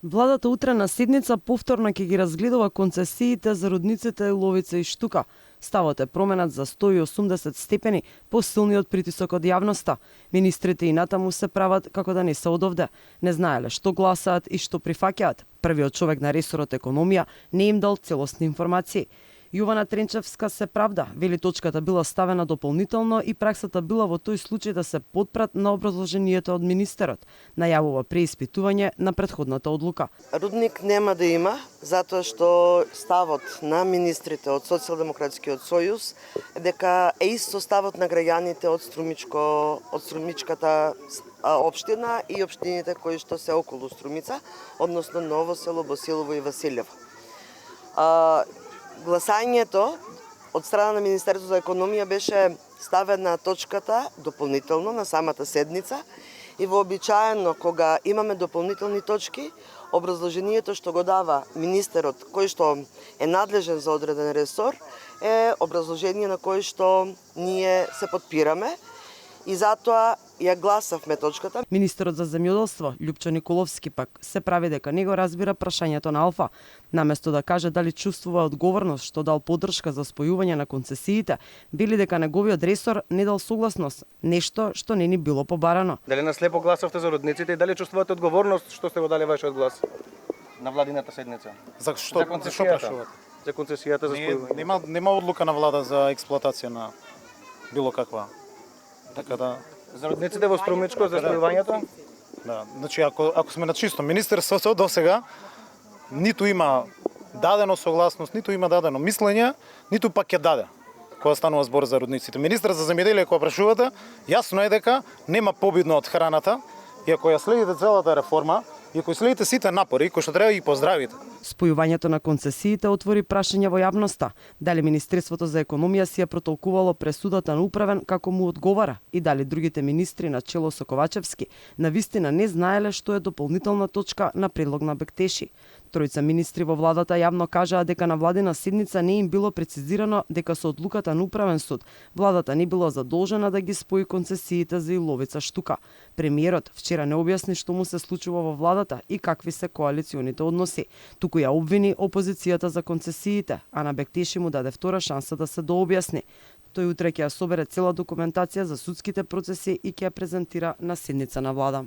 Владата утре на седница повторно ќе ги разгледува концесиите за рудниците Иловица и Штука. Ставот е променат за 180 степени посилниот притисок од јавноста. Министрите и натаму се прават како да не се одовде. Не знаеле што гласаат и што прифаќаат. Првиот човек на ресорот економија не им дал целосни информации. Јована Тренчевска се правда, вели точката била ставена дополнително и праксата била во тој случај да се потпрат на образложението од министерот. Најавува преиспитување на претходната одлука. Рудник нема да има, затоа што ставот на министрите од Социјалдемократскиот сојуз дека е исто ставот на граѓаните од Струмичката општина и општините кои што се околу Струмица, односно Ново село, Босилово и Василево. Гласањето од страна на Министерството за економија беше ставена точката дополнително на самата седница и вообичаено кога имаме дополнителни точки, образложението што го дава министерот кој што е надлежен за одреден ресор е образложение на кој што ние се потпираме и затоа ја гласавме точката. Министерот за земјоделство Љупчо Николовски пак се прави дека не го разбира прашањето на Алфа. Наместо да каже дали чувствува одговорност што дал поддршка за спојување на концесиите, били дека неговиот ресор не дал согласност, нешто што не ни било побарано. Дали наслепо гласавте за рудниците и дали чувствувате одговорност што сте го дали вашиот глас на владината седница? За концесијата? За концесијата за спојување. Нема одлука на влада за експлоатација на било каква. Така да за рудниците во Струмичко за спојувањето? Да, значи ако сме на чисто, министерството досега ниту има дадено согласност, ниту има дадено мислење, ниту пак ќе даде кога станува збор за рудниците. Министер за земјоделие кога прашувате, јасно е дека нема побидно од храната и ако ја следите целата реформа, и ако следите сите напори кои што треба да ги поздравите. Спојувањето на концесиите отвори прашање во јавноста. Дали Министерството за економија си ја протолкувало пресудата на управен како му одговара и дали другите министри на чело со Ковачевски навистина не знаеле што е дополнителна точка на предлог на Бектеши. Тројца министри во владата јавно кажаа дека на владина седница не им било прецизирано дека со одлуката на управен суд владата не била задолжена да ги спои концесиите за Иловица Штука. Премиерот вчера не објасни што му се случува во владата и какви се коалиционите односи. Туку ја обвини опозицијата за концесиите, а на Бектеши му даде втора шанса да се дообјасни. Тој утре ќе ја собере цела документација за судските процеси и ќе ја презентира на седница на влада.